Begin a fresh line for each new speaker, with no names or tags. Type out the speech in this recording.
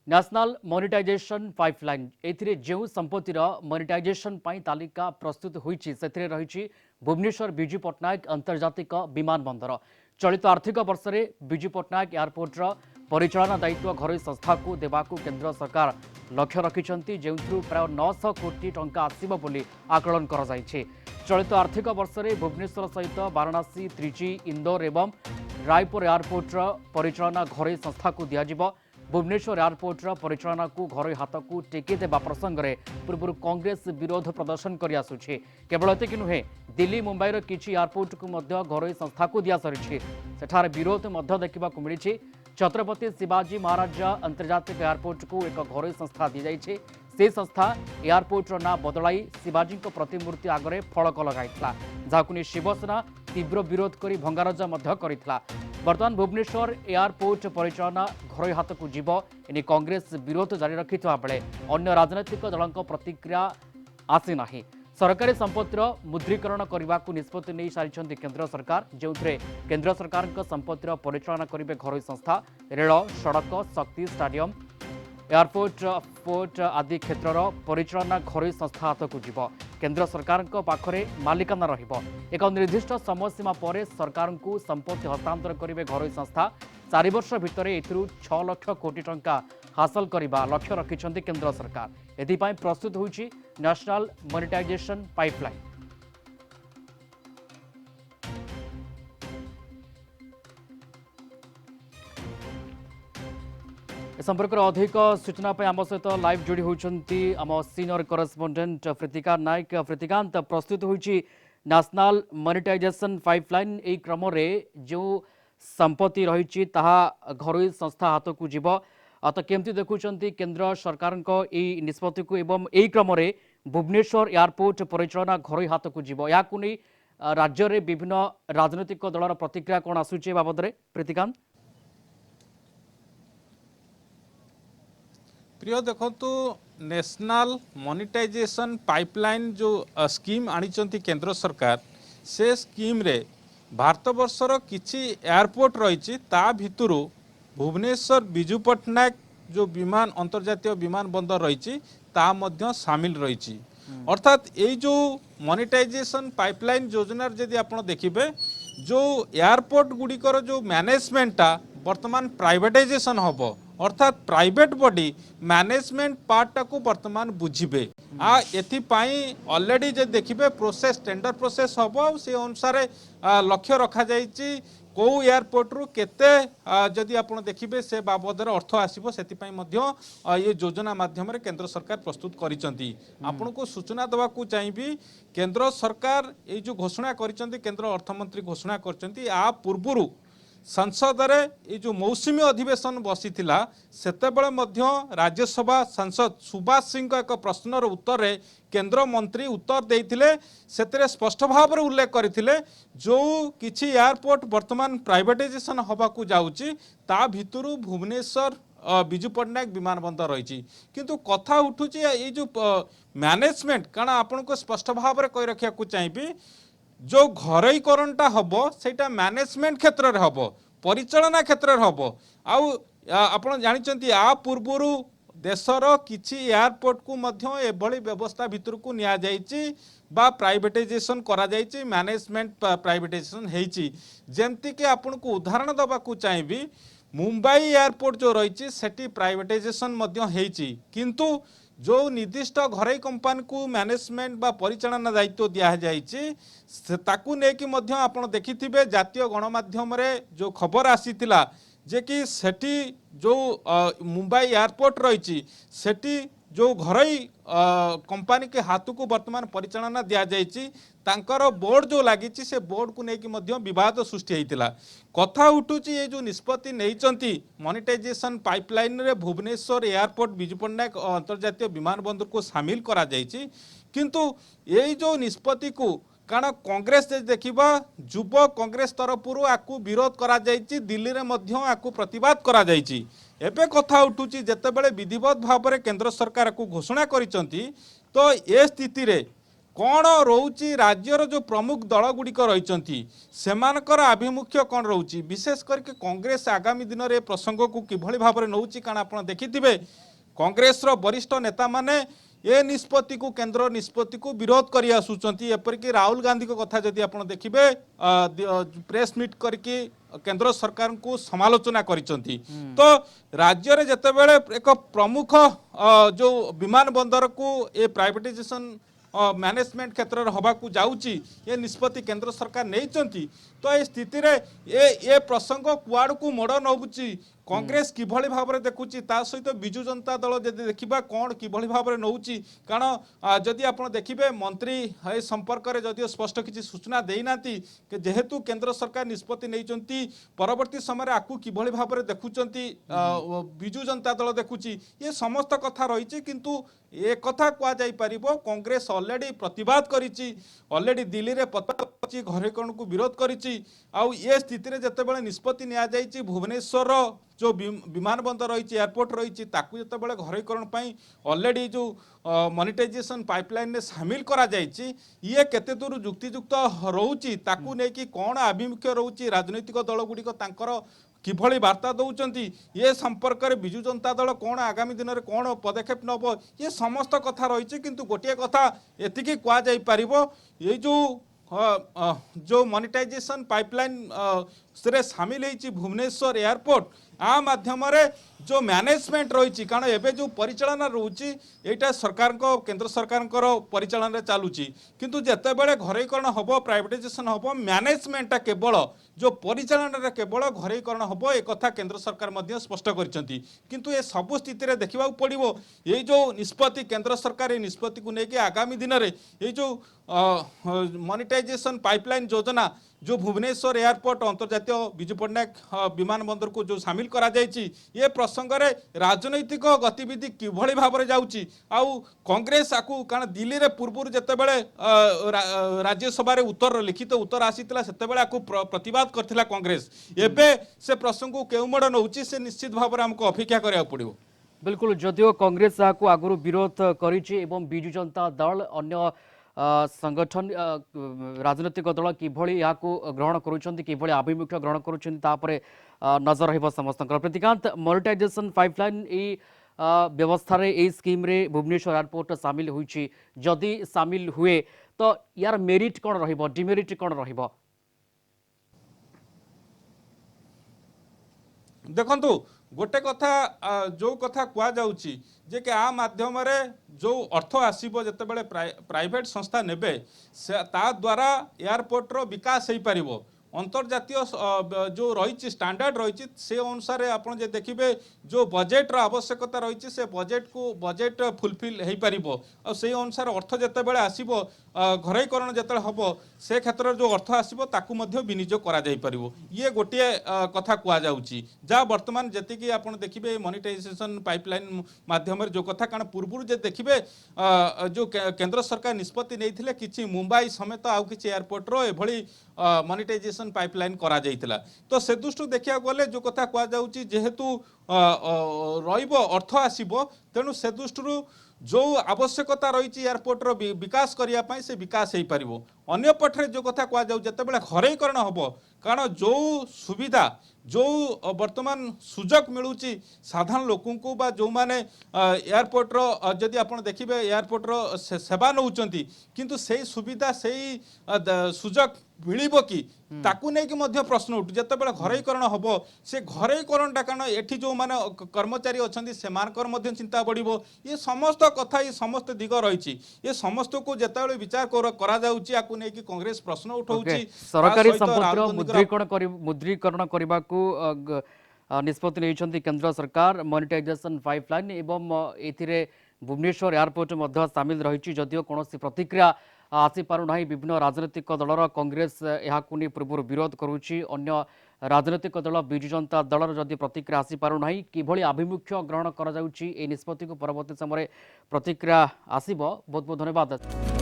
National monetization pipeline एथिरे जो संपत्तिर monetization पाई तालिका प्रस्तुत होईछि सेथिरे रहिछि भुवनेश्वर विजु पट्टनायक अंतर्जातिक विमान बंदर। चलित आर्थिक वर्ष में विजु पट्टनायक एयरपोर्टर परिचालना दायित्व घरोई संस्था को देवाकू केंद्र सरकार लक्ष्य रखिछंती जेउथु प्राय 900 कोटी टंका आसीबो बोली आकलन करा जायछि। चलित आर्थिक वर्ष में भुवनेश्वर सहित वाराणसी, त्रिची, इंदौर एवं रायपुर एयरपोर्टर परिचालना घरोई संस्था को दियाजिबो। भुवनेश्वर एयरपोर्टर परिचालना को घरोई हाथ को टेकी देवा प्रसंग में पूर्व कांग्रेस विरोध प्रदर्शन कर आसुछि। केवल एतिक नुहे दिल्ली मुंबईर किछि एयरपोर्ट को मध्य घरोई संस्था को दिया सरिछि। सेठार विरोध मध्य देखा मिली। छत्रपति शिवाजी महाराज अंतर्जातिक एयरपोर्ट को एक घरोई संस्था दी जाइछे। से संस्था एयरपोर्टर ना बदलाई शिवाजी प्रतिमूर्ति आगे फलक लगाइथिला, जाहाकु शिवसेना तीव्र विरोध करी भंगारजा मध्य करिथिला। बर्तमान भुवनेश्वर एयरपोर्ट परिचालना घरोई हाथ को जीव एने कांग्रेस विरोध जारी रखिथिबा बेले अन्य राजनैतिक दलक प्रतिक्रिया आसी नाही। सरकारी संपत्तिर मुद्रीकरण करने को निष्पत्ति नहीं सारी केंद्र सरकार, जो केंद्र सरकार संपत्तिर परिचालना करेंगे घरोई संस्था। रेल, सड़क, शक्ति, स्टाडियम, एयरपोर्ट, पोर्ट आदि क्षेत्र परिचालना घरोई संस्था हाथ को जीव। केंद्र सरकार पाखरे मालिकाना रहिबो। एक निर्दिष्ट समय सीमा पर सरकार को संपत्ति हस्तांतर करेंगे घरोई संस्था। 4 वर्ष भितर एथिरु 6 लाख कोटी टंका हासिल करने लक्ष्य रखिछंती केंद्र सरकार। एथिपाई प्रस्तुत होईछि नेशनल मोनेटाइजेशन पाइपलाइन। ए संपर्क में अधिक सूचना आम सहित लाइव जोड़ी होती आम सीनियर करेस्पोंडेंट प्रीतिका नायक। प्रीतिकांत, प्रस्तुत होईछि नेशनल मोनेटाइजेशन पाइपलाइन। ए क्रम में जो संपत्ति रही घरोई संस्था हाथ को जीव, तो केमती देखुंट केंद्र सरकार निष्पत्ति को एवं यही क्रम में भुवनेश्वर एयरपोर्ट परिचालना घरोई हाथ को जीव, या राज्य में विभिन्न राजनैतिक दलर प्रतिक्रिया कौन आसूचे बाबद में प्रीतिकांत?
प्रिय देखु नेशनल मोनेटाइजेशन पाइपलाइन जो स्कीम आनी केंद्र सरकार, से स्कीम रे भारत वर्षर किछि एयरपोर्ट रही भितरु भुवनेश्वर विजु पट्टनायक जो विमान अंतर्जातीय विमान बंदर रही सामिल रही। अर्थात ये जो मोनेटाइजेशन पाइपलाइन योजना जदि आप देखिए जो एयरपोर्ट गुड़िकर जो मैनेजमेंटा वर्तमान प्राइवेटाइजेशन हम, अर्थात प्राइवेट बॉडी मैनेजमेंट पार्टा को वर्तमान बुझे एथिपाई ऑलरेडी जे देखिए प्रोसेस टेंडर प्रोसेस हम से अनुसार लक्ष्य रखा जाइए कौ एयरपोर्ट रु केते जदि आप देखिए से बाबद अर्थ आसो से ये योजना माध्यम केंद्र सरकार प्रस्तुत करिसेंती। आपन को सूचना देवा चाहिए केंद्र सरकार ये जो घोषणा करिसेंती, केंद्र अर्थमंत्री घोषणा करचंती आ पूर्वरु संसद रे ये जो मौसुमी अधिवेशन बसी सेतेबेले मध्य राज्यसभा सांसद सुभाष सिंह का एक प्रश्नर उत्तर रे केंद्र मंत्री उत्तर देइथिले। सेतरे स्पष्ट भाव में उल्लेख करथिले जो किछि एयरपोर्ट वर्तमान प्राइवेटाइजेशन हवा को जाउची ता भितरु भुवनेश्वर विजु पट्टनायक विमान बंदर रही। किंतु कथा उठुची ये जो मैनेजमेंट कारण आपन को स्पष्ट भाव में कहि रखिया को चाहिए जो घरोईकरणटा हम सेटा मैनेजमेंट क्षेत्र में हम, परिचालना क्षेत्र में हम। आपन जानिचंती आ पूर्वरु देशर किछि एयरपोर्ट को मध्य एभली व्यवस्था भितर को निया जाइछि बा प्राइवेटाइजेशन करा जाइछि, मैनेजमेंट प्राइवेटाइजेशन हेइछि। जेमति के आपन को उदाहरण दबा को चाहिए मुंबई एयरपोर्ट जो रही सेठी प्राइवेटाइजेशन मध्य हेइछि, किंतु जो निर्दिष्ट घरोई कंपनी को मैनेजमेंट बा परिचालना दायित्व दिया जाइए ताकू नेकी मध्य आपण देखिथिबे जातीय गणमाध्यम रे जो खबर आसीथिला जे कि सेठी जो मुंबई एयरपोर्ट रही सेठी जो घरोई कंपनी के हाथ को वर्तमान परिचालना दिया जाइए तांकर बोर्ड जो लगी से बोर्ड को लेकिन विवाद सृष्टि होता। कथा उठुची ये जो निष्पत्ति नहीं मोनेटाइजेशन पाइपलाइन रे भुवनेश्वर एयरपोर्ट विजु पट्टनायक अंतर्जातीय विमान बंदर को सामिल करा जाइए, किंतु यही जो निष्पत्ति को कारण कांग्रेस देखा युव कांग्रेस तरफ आपको विरोध करा जाइए, दिल्ली रे मध्य आपको प्रतिवाद करा जाइए। एबे कथा उठुची जेतेबेले विधिवत भाव में केंद्र सरकार को घोषणा करिसंती तो ए स्थिति रे कौन रोची राज्यर जो प्रमुख दल गुड़िक रही सेमानकर आभिमुख्य कौन रोची विशेष करके कांग्रेस आगामी दिन में प्रसंग को किभली भाव में नौची कारण आप देखिथिबे कांग्रेस वरिष्ठ नेता माने ए निष्पत्ति को केंद्र निष्पत्ति को विरोध कर आसुचंती एपरिक राहुल गांधी को कथा जदि आप देखिबे प्रेस मीट करके केंद्र सरकार को समालोचना करिसंती तो राज्य रे जतेबेले एक प्रमुख जो विमान बंदर को ए प्राइवेटाइजेशन मैनेजमेंट क्षेत्र में हवा को जाऊँगी ये निष्पत्ति केंद्र सरकार नहीं तो ये स्थिति रे ये प्रसंग कुआड़ को मोड़ नौची कांग्रेस किभली भाव में देखुची ता सहित बिजु जनता दल जब देखा कौन किभली भाव में नौची कारण जदि आप देखिए मंत्री ए संपर्क में जदि स्पष्ट किसी सूचना देना जेहेतु केंद्र सरकार निष्पत्ति नहीं परवर्ती समय आपको किभली भाव में देखुंट बिजु जनता दल देखुची ये समस्त कथा रही किंतु ए कथा कहुपर कांग्रेस ऑलरेडी प्रतिवाद करिछि ऑलरेडी दिल्ली रे पत्र घरेकरण को विरोध करिछि आउ ये स्थिति रे जतेबेले निष्पत्ति निया जाइछि भुवनेश्वर जो विमान बंदर रही एयरपोर्ट रही ताकू जितेबाला घरेकरण ऑलरेडी जो मोनेटाइजेशन पाइपलाइन में सामिल करा जाइछि ये केते दूर युक्तियुक्त रोची ताकू नेकी कौन आभिमुख्य रोची राजनैतिक दल गुड़िक तांकर किभली वार्ता दौरान ये संपर्क में बिजु जनता दल कौन आगामी दिन में कौन पदक्षेप नब ये समस्त कथा रही किंतु गोटे कथा एतिकी कहुपर ये जो मोनेटाइजेशन पाइपलाइन से सामिल होती भुवनेश्वर एयरपोर्ट आ माध्यम जो मैनेजमेंट रही कारण एवं जो परिचालना रोची यहाँ सरकार केंद्र सरकार परिचालन चलुची किंतु जितेबाला घरेकरण हम प्राइवेटाइजेशन हम मैनेजमेंटा केवल जो परिचालन केवल घरेकरण हम एक कथा केंद्र सरकार स्पष्ट करछंती किंतु ये सबु स्थिति में देखा पड़ो ये जो निष्पत्ति केंद्र सरकार ये निष्पत्ति को लेकिन आगामी दिन में ये जो मोनेटाइजेशन पाइपलाइन योजना जो भुवनेश्वर एयरपोर्ट अंतर्जातीय बिजु पट्टनायक विमान बंदर को जो सामिल करा जायछि ये प्रसंग में राजनैतिक गतिविधि किभली भाव में जाउछि आउ कांग्रेस आकु कारण दिल्ली रे पूर्व जेतेबेले राज्यसभा रे उत्तर लिखित उत्तर आसीतिला सेतेबेले आकु प्रतिवाद करथिला कांग्रेस एबे से प्रसंग को केउ मोड़ नउछि से निश्चित भाव में हमको अपेक्षा करिया पड़िबो।
बिल्कुल जदियो कांग्रेस को आगु विरोध करिछि एवं बिजु जनता दल अन्य संगठन राजनैतिक दल किभली या ग्रहण करुँच किभली आभिमुख्य ग्रहण करुँच नजर रहिबो समस्त प्रतिकांत मोनेटाइजेशन पाइपलाइन व्यवस्था रे ए स्कीम रे भुवनेश्वर एयरपोर्ट सामिल होइछि जदि सामिल हुए तो यार मेरिट कौन रहिबो डिमेरिट कौन रहिबो
देखंतु गोटे कथा जो कथा कुआ जाउची जे कि आ माध्यम रे जो अर्थ आसीबो जतेबेले प्राइवेट संस्था नेबे ता द्वारा एयरपोर्ट रो विकास होई परिबो अंतर्जातीय जो रही स्टैंडर्ड रही से अनुसार आप देखिए जो बजेट आवश्यकता रही से बजेट फुलफिल हो पार से अनुसार अर्थ जितेबाला आसो घरेकरण जिते हम से क्षेत्र जो अर्थ आसो ताकू विनियोग कर ये गोटे कथा कहुच्छी जहाँ बर्तमान जी आप देखिए मोनेटाइजेशन पाइपलाइन माध्यम जो कथा कारण पूर्व देखिए जो केंद्र सरकार निष्पत्ति नहीं कि मुंबई समेत आउ कि एयरपोर्ट रो मोनेटाइजेशन पाइपलाइन करा जाइतिला तो से दृष्टि देखा गले जो कथा कहुच्छी जेहेतु अर्थ आसो तेणु से दृष्टि जो आवश्यकता रही एयरपोर्ट रो विकास करने से विकास हो पार अन्य पटरे जो कथा कहुँ जितेबाला घरेकरण हम कारण जो सुविधा जो वर्तमान सुजोग मिलूची साधारण लोक बा जो माने एयरपोर्ट रो जदि आप देखिए एयरपोर्ट रो सेवा नौचंती किंतु से सुविधा से सुजोग मिलिबो कि ताकू नहीं कि प्रश्न उठू जितेबाला घरेकरण हम से घरेकरणटा कारण एठी जो माने कर्मचारी अच्छा से चिंता बढ़िबो ये समस्त कथा ये समस्त दिग रही ये समस्त को जितेबाला विचार करा जाउची आकू नहीं कि कांग्रेस प्रश्न उठाउची
सरकारी संपत्तिर मुद्रीकरण करने को निष्पत्ति नहीं केंद्र सरकार मोनेटाइजेशन पाइपलाइन एवं ए भुवनेश्वर एयरपोर्ट सामिल रही जदियो कौन प्रतिक्रिया आसीपारना विभिन्न राजनैतिक दलर कांग्रेस यहाँ पूर्व विरोध करुच्ची अन्य राजनैतिक दल बिजु जनता दलर जदि प्रतिक्रिया आसीपारना किभली आभिमुख्य ग्रहण कर निष्पत्ति को परवर्ती समय प्रतिक्रिया आसिबो बहुत बहुत धन्यवाद।